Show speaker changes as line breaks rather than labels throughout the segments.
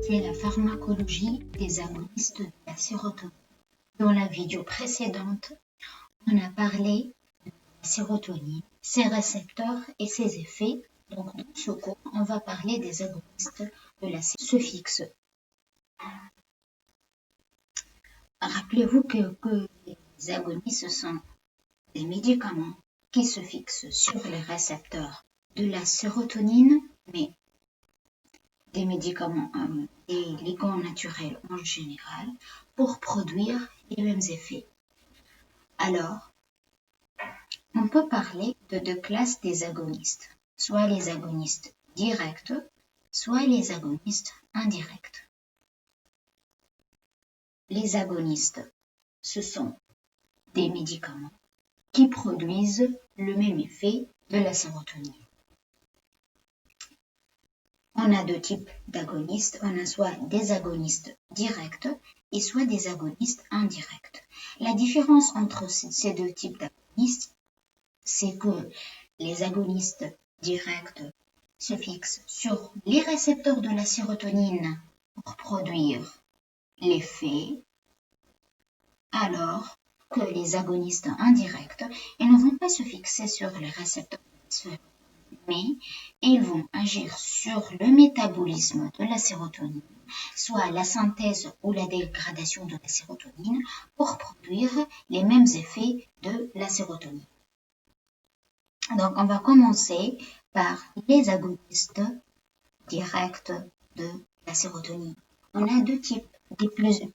c'est la pharmacologie des agonistes de la sérotonine. Dans la vidéo précédente, on a parlé de la sérotonine, ses récepteurs et ses effets. Donc, dans ce cours, on va parler des agonistes de la suffixe. Rappelez-vous que les agonistes sont des médicaments qui se fixent sur les récepteurs de la sérotonine, mais des médicaments, des ligands naturels en général, pour produire les mêmes effets. Alors, on peut parler de deux classes des agonistes, soit les agonistes directs, soit les agonistes indirects. Les agonistes, ce sont des médicaments qui produisent le même effet de la sérotonine. On a deux types d'agonistes, on a soit des agonistes directs et soit des agonistes indirects. La différence entre ces deux types d'agonistes, c'est que les agonistes directs se fixent sur les récepteurs de la sérotonine pour produire l'effet, alors que les agonistes indirects, ils ne vont pas se fixer sur les récepteurs de la sérotonine, mais ils vont agir sur le métabolisme de la sérotonine, soit la synthèse ou la dégradation de la sérotonine, pour produire les mêmes effets de la sérotonine. Donc, on va commencer par les agonistes directs de la sérotonine. On a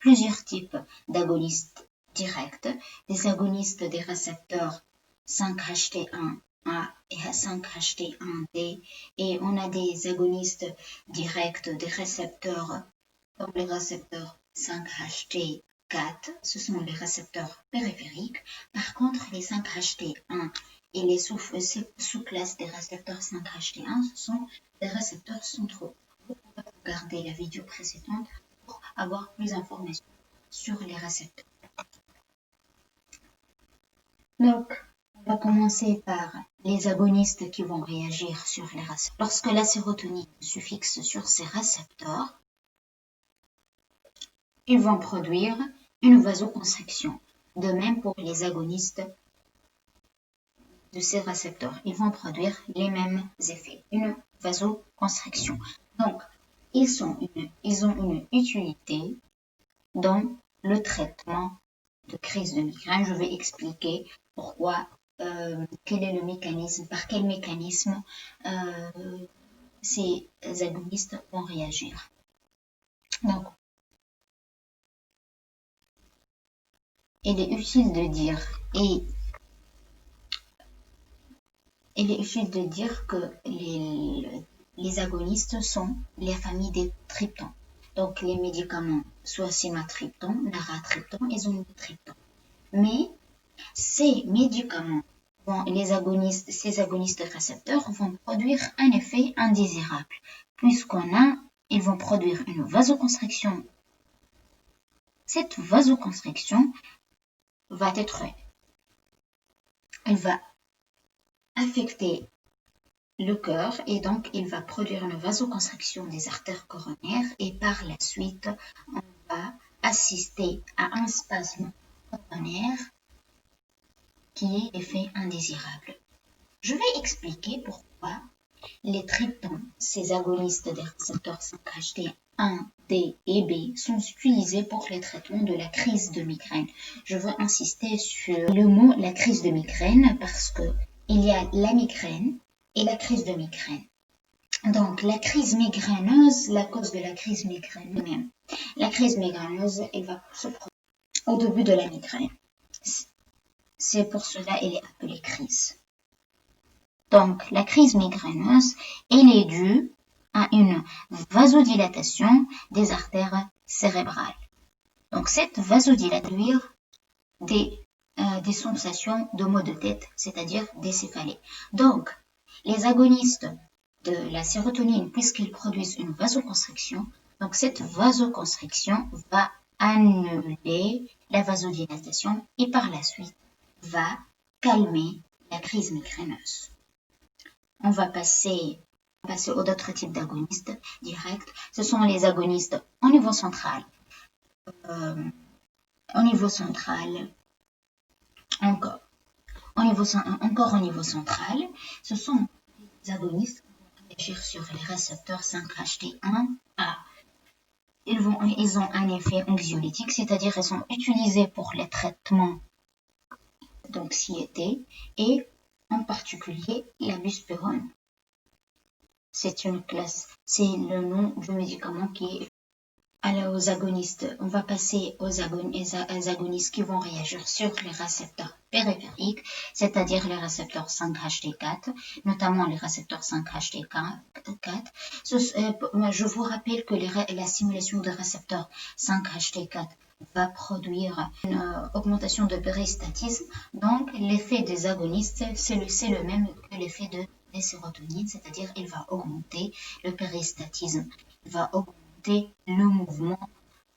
plusieurs types d'agonistes directs, des agonistes des récepteurs 5-HT1A et 5-HT1D, et on a des agonistes directs des récepteurs comme les récepteurs 5-HT4, ce sont les récepteurs périphériques. Par contre, les 5-HT1 et les sous-classes des récepteurs 5-HT1, ce sont des récepteurs centraux. Vous pouvez regarder la vidéo précédente pour avoir plus d'informations sur les récepteurs. Donc, on va commencer par les agonistes qui vont réagir sur les récepteurs. Lorsque la sérotonine se fixe sur ces récepteurs, ils vont produire une vasoconstriction. De même pour les agonistes de ces récepteurs, ils vont produire les mêmes effets, une vasoconstriction. Donc, ils ont une utilité dans le traitement de crise de migraine. Je vais expliquer pourquoi, quel est le mécanisme, par quel mécanisme ces agonistes vont réagir. Donc, il est utile de dire que les agonistes sont les familles des triptans. Donc, les médicaments, soit sumatriptan, naratriptan, ils ont le triptan. Mais ces médicaments, ces agonistes récepteurs vont produire un effet indésirable, ils vont produire une vasoconstriction. Cette vasoconstriction elle va affecter le cœur et donc il va produire une vasoconstriction des artères coronaires et par la suite, on va assister à un spasme coronaire qui est l'effet indésirable. Je vais expliquer pourquoi les triptans, ces agonistes des récepteurs 5-HT1, D et B, sont utilisés pour les traitements de la crise de migraine. Je veux insister sur le mot la crise de migraine parce que il y a la migraine et la crise de migraine. Donc, la crise migraineuse, la cause de la crise migraineuse, la crise migraineuse, elle va se produire au début de la migraine. C'est pour cela qu'elle est appelée crise. Donc, la crise migraineuse, elle est due à une vasodilatation des artères cérébrales. Donc, cette vasodilatation des sensations de maux de tête, c'est-à-dire des céphalées. Donc, les agonistes de la sérotonine, puisqu'ils produisent une vasoconstriction, donc cette vasoconstriction va annuler la vasodilatation et par la suite va calmer la crise migraineuse. On va passer passer aux autres types d'agonistes directs. Ce sont les agonistes au niveau central. Encore au niveau central, ce sont les agonistes qui vont agir sur les récepteurs 5-HT1A. Ils ont un effet anxiolytique, c'est-à-dire ils sont utilisés pour les traitements d'anxiété et en particulier la buspirone. C'est le nom du médicament qui est. Alors aux agonistes, on va passer aux agonistes qui vont réagir sur les récepteurs périphériques, c'est-à-dire les récepteurs 5-HT4, notamment les récepteurs 5-HT4. Je vous rappelle que la stimulation des récepteurs 5-HT4 va produire une augmentation de péristatisme. Donc l'effet des agonistes, c'est le même que l'effet des sérotonines, c'est-à-dire il va augmenter le péristatisme, il va augmenter le mouvement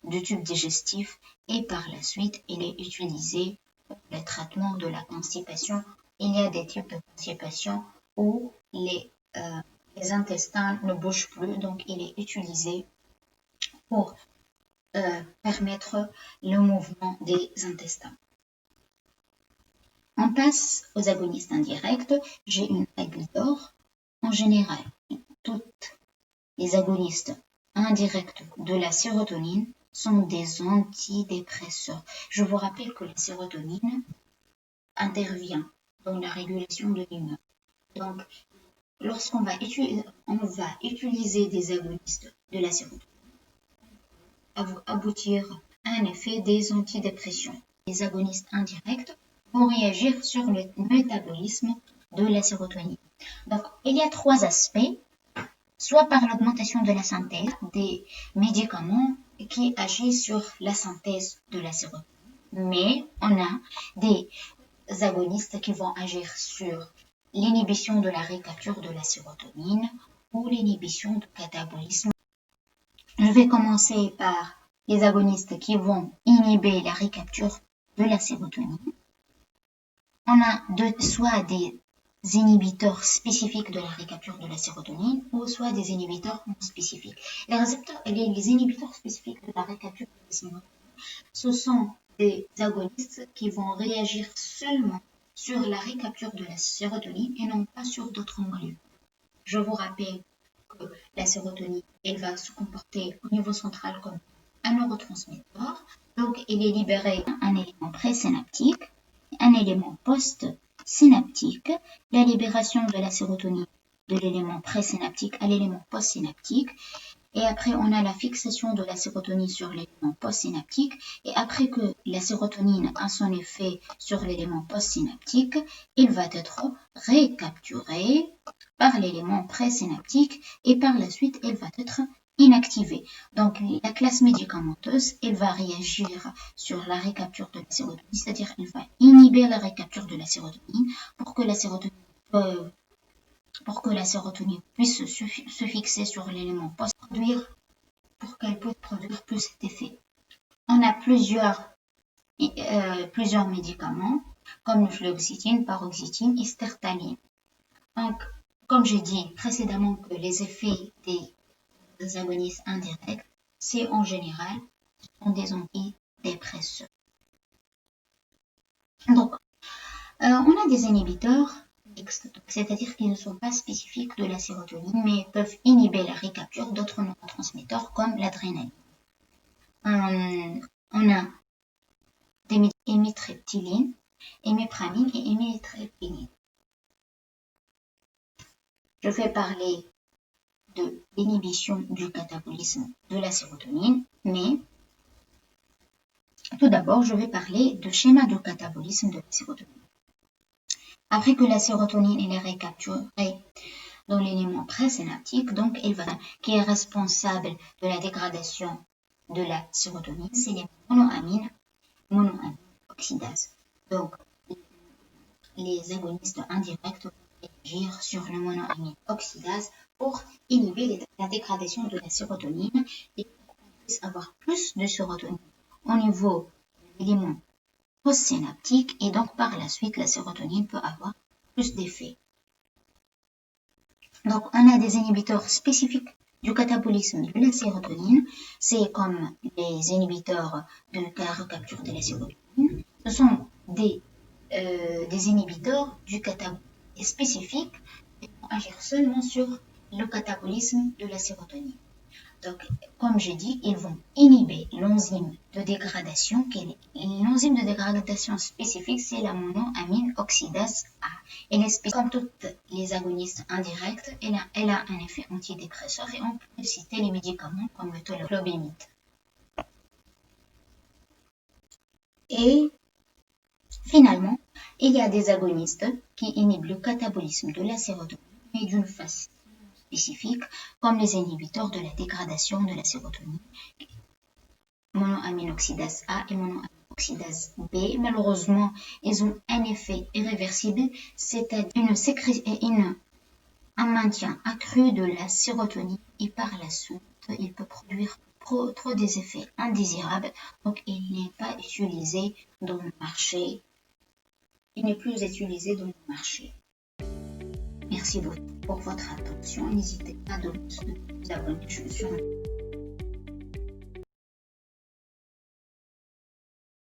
du tube digestif et par la suite il est utilisé pour le traitement de la constipation. Il y a des types de constipation où les intestins ne bougent plus, donc il est utilisé pour permettre le mouvement des intestins. On passe aux agonistes indirects. J'ai une règle d'or. En général, toutes les agonistes indirects de la sérotonine sont des antidépresseurs. Je vous rappelle que la sérotonine intervient dans la régulation de l'humeur. Donc, lorsqu'on va utiliser des agonistes de la sérotonine, aboutir à un effet des antidépressions. Les agonistes indirects vont réagir sur le métabolisme de la sérotonine. Donc, il y a trois aspects, soit par l'augmentation de la synthèse des médicaments qui agissent sur la synthèse de la sérotonine, mais on a des agonistes qui vont agir sur l'inhibition de la récapture de la sérotonine ou l'inhibition du catabolisme. Je vais commencer par les agonistes qui vont inhiber la récapture de la sérotonine. On a soit des inhibiteurs spécifiques de la récapture de la sérotonine ou soit des inhibiteurs non spécifiques. Les inhibiteurs spécifiques de la récapture de la sérotonine, ce sont des agonistes qui vont réagir seulement sur la récapture de la sérotonine et non pas sur d'autres molécules. Je vous rappelle que la sérotonine, elle va se comporter au niveau central comme un neurotransmetteur. Donc, il est libéré un élément présynaptique, un élément post-synaptique, la libération de la sérotonine de l'élément présynaptique à l'élément postsynaptique. Et après, on a la fixation de la sérotonine sur l'élément postsynaptique. Et après que la sérotonine a son effet sur l'élément postsynaptique, il va être récapturé par l'élément présynaptique et par la suite, elle va être inactivée. Donc, la classe médicamenteuse, elle va réagir sur la récapture de la sérotonine, c'est-à-dire elle va inhiber la récapture de la sérotonine pour que la sérotonine puisse se fixer sur l'élément post-produire pour qu'elle puisse produire plus d'effets. On a plusieurs médicaments comme le fluoxétine, paroxétine et sertraline. Donc, comme j'ai dit précédemment que les effets des agonistes indirects, c'est en général sont des antidépresseurs. Donc, on a des inhibiteurs, c'est-à-dire qu'ils ne sont pas spécifiques de la sérotonine, mais peuvent inhiber la récapture d'autres neurotransmetteurs comme l'adrénaline. On a des hémitriptyline, hémipramine et hémitriptyline. Je vais parler de l'inhibition du catabolisme de la sérotonine, mais tout d'abord, je vais parler de schéma de catabolisme de la sérotonine. Après que la sérotonine est récapturée dans l'élément présynaptique, donc qui est responsable de la dégradation de la sérotonine, c'est les monoamine oxydase. Donc, les agonistes indirects vont agir sur le monoamine oxydase pour inhiber la dégradation de la sérotonine et pour qu'on puisse avoir plus de sérotonine au niveau de l'élément postsynaptique et donc par la suite la sérotonine peut avoir plus d'effet. Donc, on a des inhibiteurs spécifiques du catabolisme de la sérotonine. C'est comme les inhibiteurs de la recapture de la sérotonine. Ce sont des inhibiteurs du catabolisme spécifiques qui vont agir seulement sur le catabolisme de la sérotonine. Donc, comme j'ai dit, ils vont inhiber l'enzyme de dégradation. L'enzyme de dégradation spécifique, c'est la monoamine oxydase A. Elle est spécifique. Comme toutes les agonistes indirects, elle a un effet antidépresseur et on peut citer les médicaments comme le toloclobémide. Et finalement, il y a des agonistes qui inhibent le catabolisme de la sérotonine, mais d'une façon spécifiques, comme les inhibiteurs de la dégradation de la sérotonine, monoaminoxydase A et monoaminoxydase B. Malheureusement, ils ont un effet irréversible, c'est-à-dire un maintien accru de la sérotonine et par la suite, il peut produire trop des effets indésirables, donc il n'est pas utilisé dans le marché. Il n'est plus utilisé dans le marché. Merci beaucoup pour votre attention. N'hésitez pas de vous abonner sur